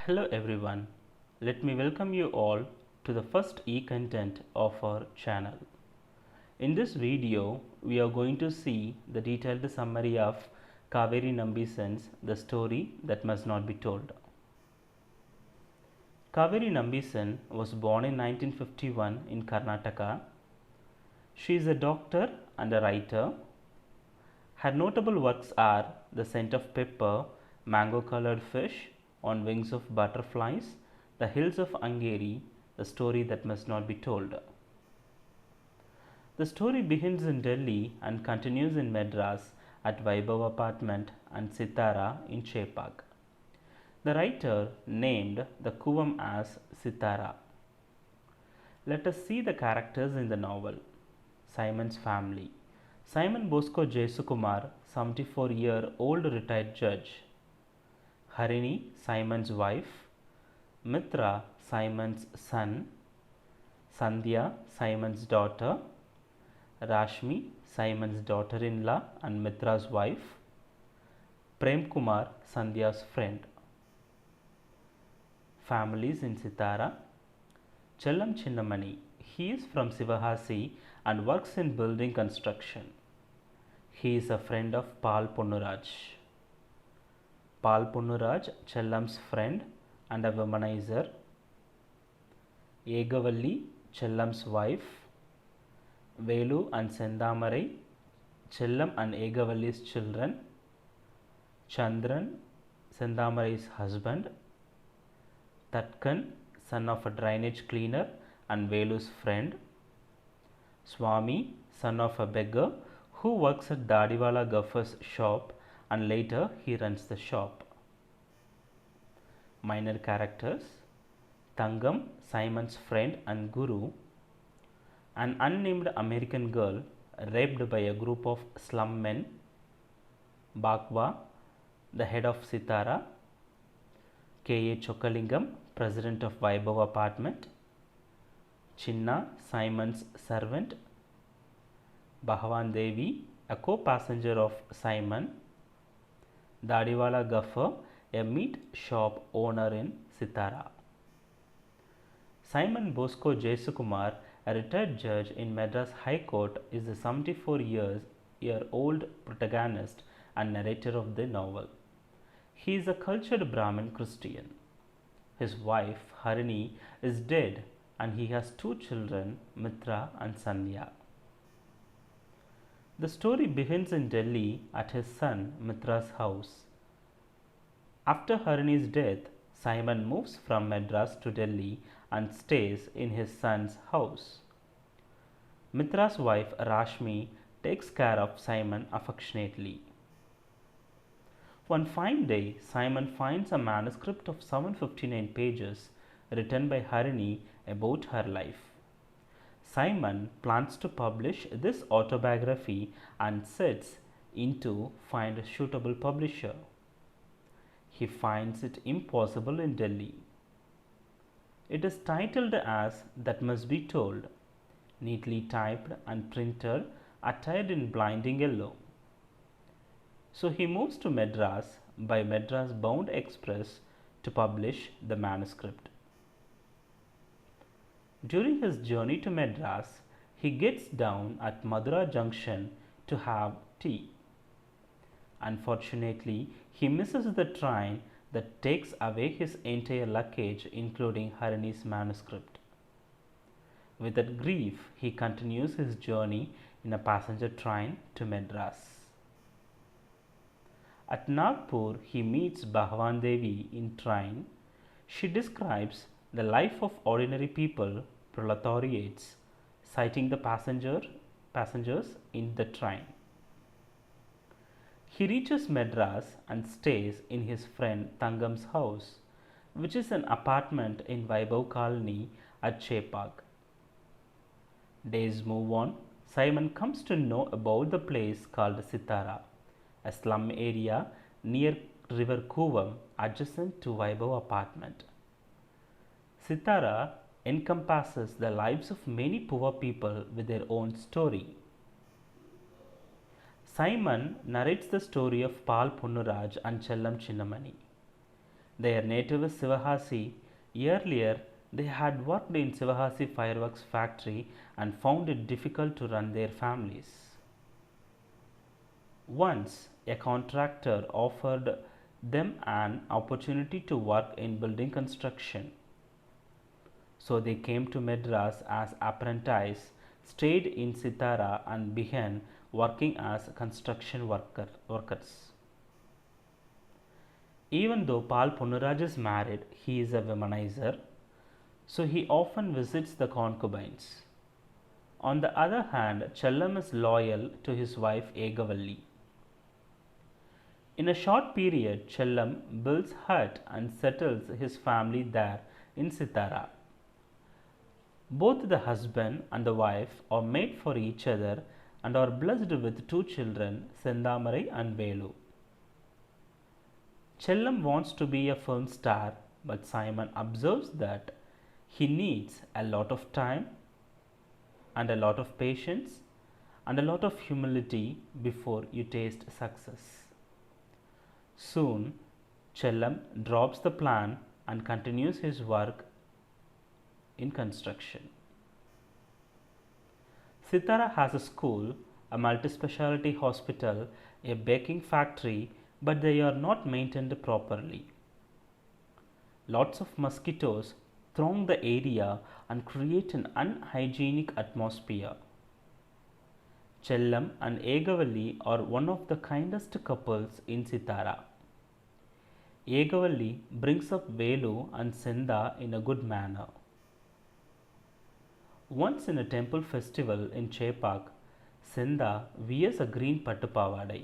Hello everyone, let me welcome you all to the first e-content of our channel. In this video, we are going to see the detailed summary of Kaveri Nambisen's The Story That Must Not Be Told. Kaveri Nambisen was born in 1951 in Karnataka. She is a doctor and a writer. Her notable works are The Scent of Pepper, Mango Colored Fish, On Wings of Butterflies, The Hills of Angeri, The Story That Must Not Be Told. The story begins in Delhi and continues in Madras at Vaibhav Apartment and Sitara in Chepak. The writer named the Kuvam as Sitara. Let us see the characters in the novel. Simon's family. Simon Bosco Jesukumar, 74-year-old retired judge. Harini, Simon's wife. Mitra, Simon's son. Sandhya, Simon's daughter. Rashmi, Simon's daughter-in-law and Mitra's wife. Prem Kumar, Sandhya's friend. Families in Sitara. Chellam Chinnamani. He is from Sivahasi and works in building construction. He is a friend of Pal Ponnuraj. Pal Ponnuraj, Chellam's friend and a womanizer. Yegavalli, Chellam's wife. Velu and Sendamarai, Chellam and Yegavalli's children. Chandran, Sendamarai's husband. Tatkan, son of a drainage cleaner and Velu's friend. Swami, son of a beggar who works at Dadiwala Gaffar's shop and later he runs the shop. Minor characters. Tangam, Simon's friend and guru. An unnamed American girl raped by a group of slum men. Bakwa, the head of Sitara. K.A. Chokalingam, president of Vaibhav Apartment. Chinna, Simon's servant. Bhagavan Devi, a co-passenger of Simon. Dadiwala Gaffar, a meat shop owner in Sitara. Simon Bosco Jesukumar, a retired judge in Madras High Court, is a 74-year-old protagonist and narrator of the novel. He is a cultured Brahmin Christian. His wife, Harini, is dead and he has two children, Mitra and Sandhya. The story begins in Delhi at his son Mitra's house. After Harini's death, Simon moves from Madras to Delhi and stays in his son's house. Mitra's wife Rashmi takes care of Simon affectionately. One fine day, Simon finds a manuscript of 759 pages written by Harini about her life. Simon plans to publish this autobiography and sets in to find a suitable publisher. He finds it impossible in Delhi. It is titled as That Must Be Told, neatly typed and printed, attired in blinding yellow. So he moves to Madras by Madras bound express to publish the manuscript. During his journey to Madras, he gets down at Madura Junction to have tea. Unfortunately, he misses the train that takes away his entire luggage, including Harini's manuscript. With that grief, he continues his journey in a passenger train to Madras. At Nagpur, he meets Bhagavan Devi in train. She describes the life of ordinary people, proletariats, citing the passengers in the train. He reaches Madras and stays in his friend Tangam's house, which is an apartment in Vaibhav Colony at Chepak. Days move on. Simon comes to know about the place called Sitara, a slum area near River Kuvam adjacent to Vaibhav Apartment. Sitara encompasses the lives of many poor people with their own story. Simon narrates the story of Pal Ponnuraj and Chellam Chinnamani. Their native is Sivahasi. Earlier, they had worked in Sivahasi fireworks factory and found it difficult to run their families. Once, a contractor offered them an opportunity to work in building construction. So they came to Madras as apprentices, stayed in Sitara and began working as construction workers. Even though Pal Punuraj is married, he is a womanizer, so he often visits the concubines. On the other hand, Chellam is loyal to his wife Egavalli. In a short period, Chellam builds hut and settles his family there in Sitara. Both the husband and the wife are made for each other and are blessed with two children, Sendamarai and Velu. Chellam wants to be a film star, but Simon observes that he needs a lot of time and a lot of patience and a lot of humility before you taste success. Soon, Chellam drops the plan and continues his work in construction. Sitara has a school, a multi-specialty hospital, a baking factory, but they are not maintained properly. Lots of mosquitoes throng the area and create an unhygienic atmosphere. Chellam and Egavalli are one of the kindest couples in Sitara. Egavalli brings up Velu and Senda in a good manner. Once in a temple festival in Chepak, Senda wears a green pattu pavadai.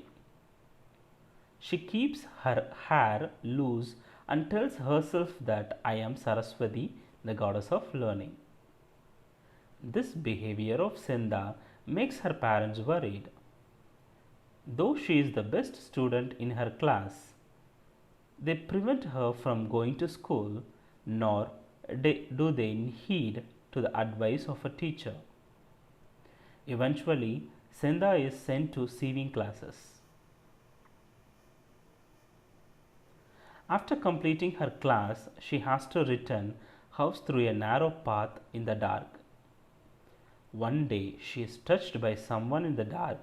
She keeps her hair loose and tells herself that I am Saraswati, the goddess of learning. This behavior of Senda makes her parents worried. Though she is the best student in her class, they prevent her from going to school, nor do they heed to the advice of a teacher. Eventually, Senda is sent to sewing classes. After completing her class, she has to return house through a narrow path in the dark. One day, she is touched by someone in the dark,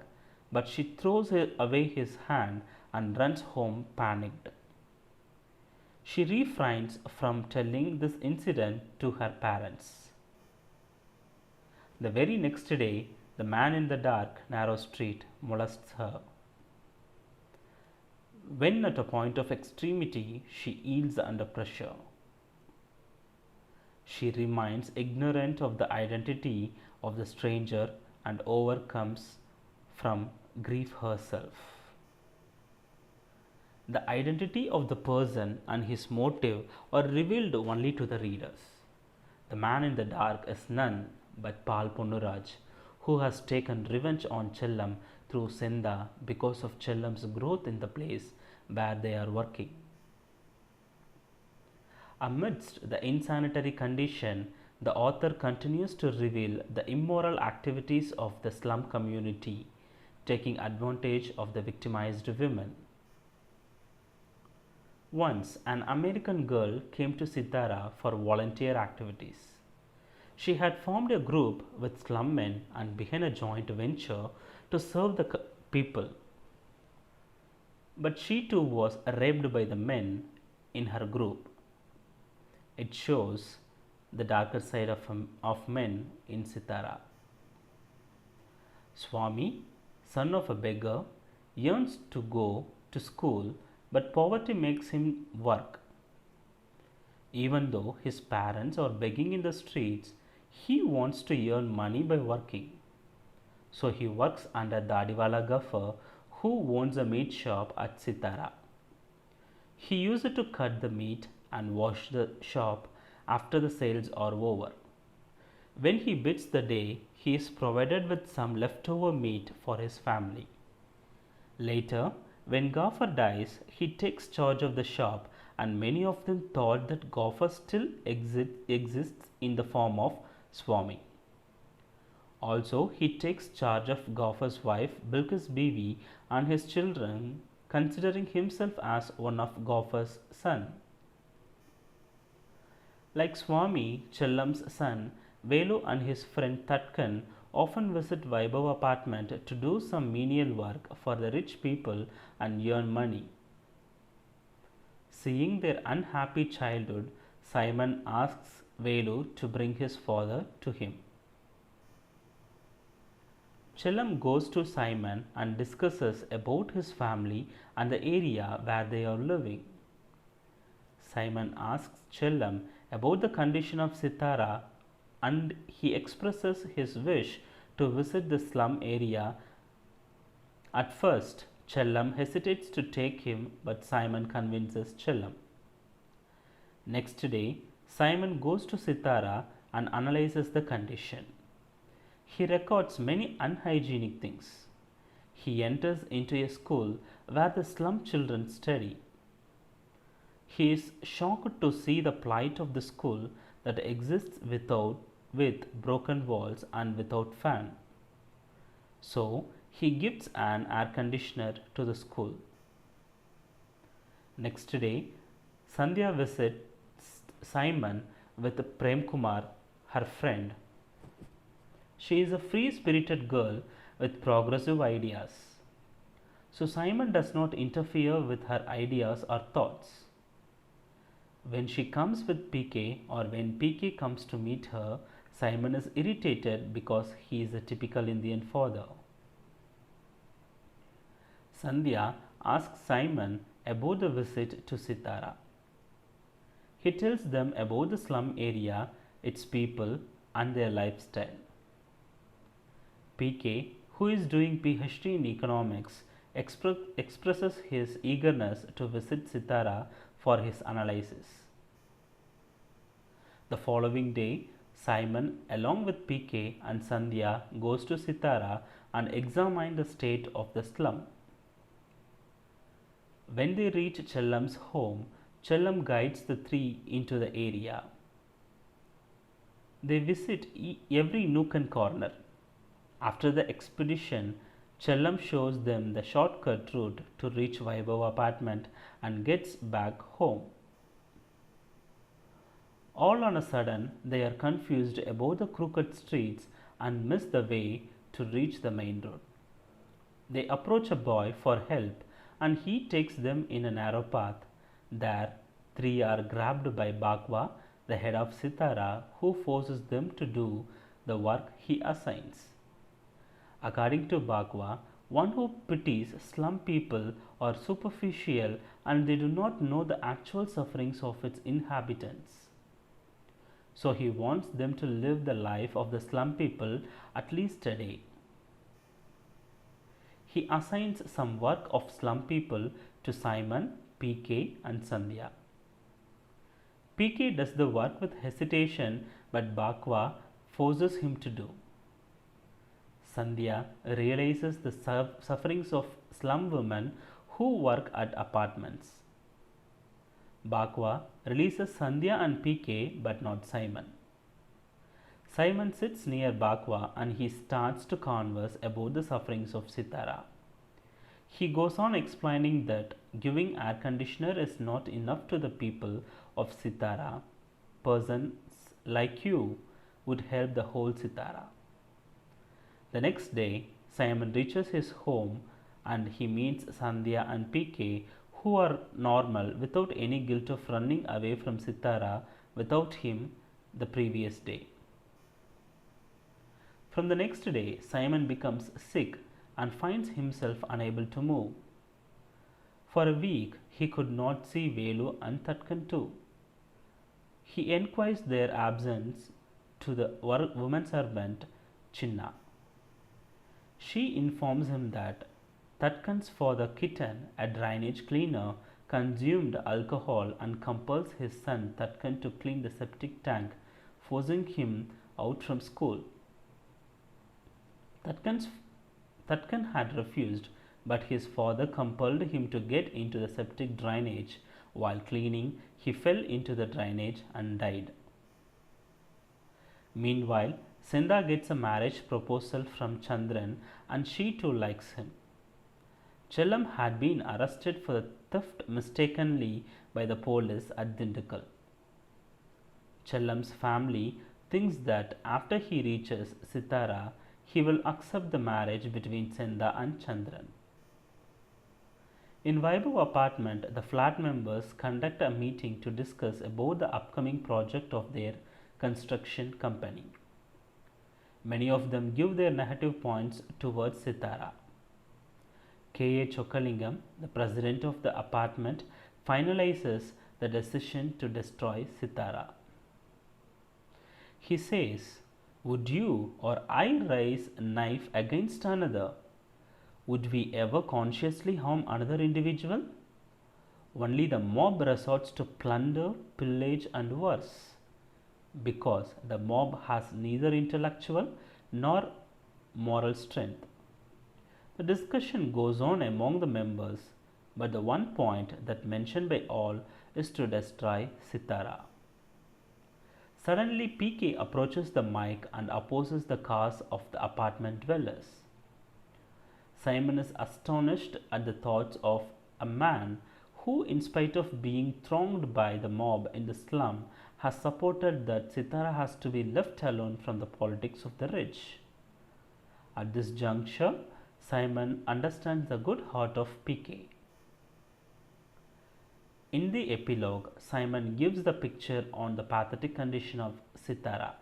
but she throws away his hand and runs home panicked. She refrains from telling this incident to her parents. The very next day, the man in the dark, narrow street molests her. When at a point of extremity, she yields under pressure. She remains ignorant of the identity of the stranger and overcomes from grief herself. The identity of the person and his motive are revealed only to the readers. The man in the dark is none but Pal Punuraj, who has taken revenge on Chellam through Senda because of Chellam's growth in the place where they are working. Amidst the insanitary condition, the author continues to reveal the immoral activities of the slum community, taking advantage of the victimized women. Once, an American girl came to Sitara for volunteer activities. She had formed a group with slum men and began a joint venture to serve the people. But she too was raped by the men in her group. It shows the darker side of men in Sitara. Swami, son of a beggar, yearns to go to school, but poverty makes him work. Even though his parents are begging in the streets, he wants to earn money by working. So he works under Dadiwala Gaffer, who owns a meat shop at Sitara. He used to cut the meat and wash the shop after the sales are over. When he bids the day, he is provided with some leftover meat for his family. Later, when Gaffer dies, he takes charge of the shop, and many of them thought that Gaffer still exists in the form of Swami. Also, he takes charge of Gaffer's wife Bilqis Bibi and his children, considering himself as one of Gaffer's son. Like Swami Chellam's son, Velu and his friend Tatkan often visit Vaibhav apartment to do some menial work for the rich people and earn money. Seeing their unhappy childhood, Simon asks Velu to bring his father to him. Chellam goes to Simon and discusses about his family and the area where they are living. Simon asks Chellam about the condition of Sitara and he expresses his wish to visit the slum area. At first, Chellam hesitates to take him, but Simon convinces Chellam. Next day, Simon goes to Sitara and analyzes the condition. He records many unhygienic things. He enters into a school where the slum children study. He is shocked to see the plight of the school that exists with broken walls and without fan. So he gifts an air conditioner to the school. Next day, Sandhya visits Simon with Prem Kumar, her friend. She is a free-spirited girl with progressive ideas. So Simon does not interfere with her ideas or thoughts. When she comes with PK or when PK comes to meet her, Simon is irritated because he is a typical Indian father. Sandhya asks Simon about the visit to Sitara. He tells them about the slum area, its people, and their lifestyle. PK, who is doing PhD in economics, expresses his eagerness to visit Sitara for his analysis. The following day, Simon, along with PK and Sandhya, goes to Sitara and examine the state of the slum. When they reach Chellam's home, Chellam guides the three into the area. They visit every nook and corner. After the expedition, Chellam shows them the shortcut route to reach Vaibhav apartment and gets back home. All on a sudden, they are confused about the crooked streets and miss the way to reach the main road. They approach a boy for help and he takes them in a narrow path. There, three are grabbed by Bakwa, the head of Sitara, who forces them to do the work he assigns. According to Bakwa, one who pities slum people are superficial and they do not know the actual sufferings of its inhabitants. So he wants them to live the life of the slum people at least a day. He assigns some work of slum people to Simon, PK, and Sandhya. PK does the work with hesitation, but Bakwa forces him to do. Sandhya realizes the sufferings of slum women who work at apartments. Bakwa releases Sandhya and PK but not Simon. Simon sits near Bakwa and he starts to converse about the sufferings of Sitara. He goes on explaining that giving air conditioner is not enough to the people of Sitara. Persons like you would help the whole Sitara. The next day, Simon reaches his home and he meets Sandhya and PK, who are normal without any guilt of running away from Sitara without him the previous day. From the next day, Simon becomes sick and finds himself unable to move. For a week, he could not see Velu and Tatkan too. He enquires their absence to the woman servant Chinna. She informs him that Tatkan's father Kitten, a drainage cleaner, consumed alcohol and compels his son Tatkan to clean the septic tank, forcing him out from school. Tatkan had refused, but his father compelled him to get into the septic drainage. While cleaning, he fell into the drainage and died. Meanwhile, Sindha gets a marriage proposal from Chandran and she too likes him. Chellam had been arrested for the theft mistakenly by the police at Dindigul. Chellam's family thinks that after he reaches Sitara, he will accept the marriage between Senda and Chandran. In Vaibhav apartment, the flat members conduct a meeting to discuss about the upcoming project of their construction company. Many of them give their negative points towards Sitara. K.A. Chokalingam, the president of the apartment, finalizes the decision to destroy Sitara. He says, "Would you or I raise a knife against another? Would we ever consciously harm another individual? Only the mob resorts to plunder, pillage, and worse, because the mob has neither intellectual nor moral strength." The discussion goes on among the members, but the one point that mentioned by all is to destroy Sitara. Suddenly, PK approaches the mic and opposes the cause of the apartment dwellers. Simon is astonished at the thoughts of a man who, in spite of being thronged by the mob in the slum, has supported that Sitara has to be left alone from the politics of the rich. At this juncture, Simon understands the good heart of PK. In the epilogue, Simon gives the picture on the pathetic condition of Sitara.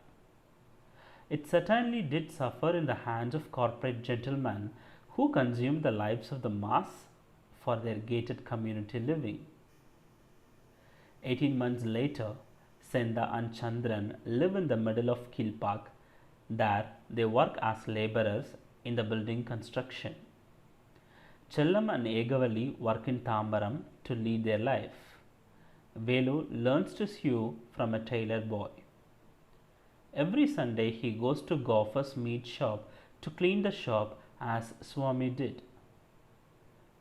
It certainly did suffer in the hands of corporate gentlemen who consumed the lives of the mass for their gated community living. 18 months later, Senda and Chandran live in the middle of Kilpak. There, they work as laborers in the building construction. Chellam and Egavali work in Tambaram to lead their life. Velu learns to sew from a tailor boy. Every Sunday he goes to Gopher's meat shop to clean the shop as Swami did.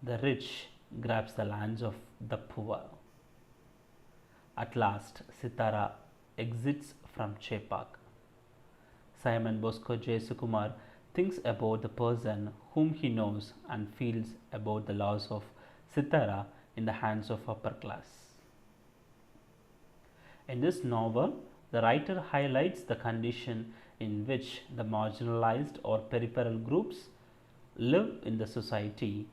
The rich grabs the lands of the poor. At last, Sitara exits from Chepak. Simon Bosco J. Sukumar thinks about the person whom he knows and feels about the loss of Sitara in the hands of upper class. In this novel, the writer highlights the condition in which the marginalized or peripheral groups live in the society.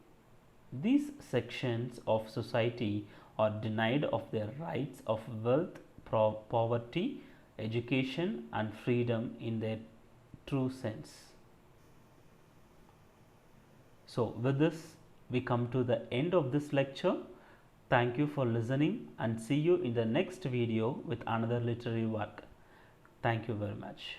These sections of society are denied of their rights of wealth, poverty, education, and freedom in their true sense. So, with this, we come to the end of this lecture. Thank you for listening and see you in the next video with another literary work. Thank you very much.